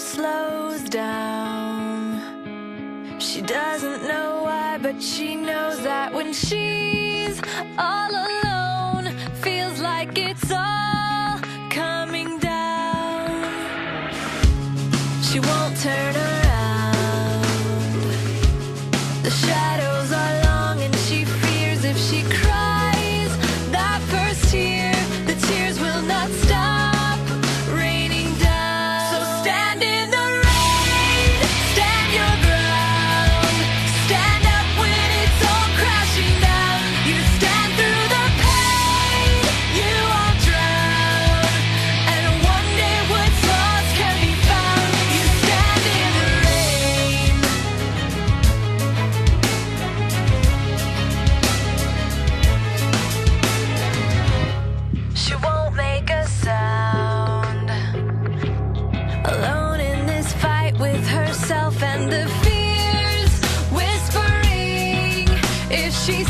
slows down. She doesn't know why, but she knows that when she's all alone, feels like it's all coming down. She won't turn around. The shadows are long and she fears if she cries that first tear, the tears will not stop raining down. So stand in the rain, stand your ground, stand up when it's all crashing down. You stand through the pain, you won't drown, and one day what's lost can be found. You stand in the rain. She won't make a sound, alone in this fight with herself and the fears whispering if she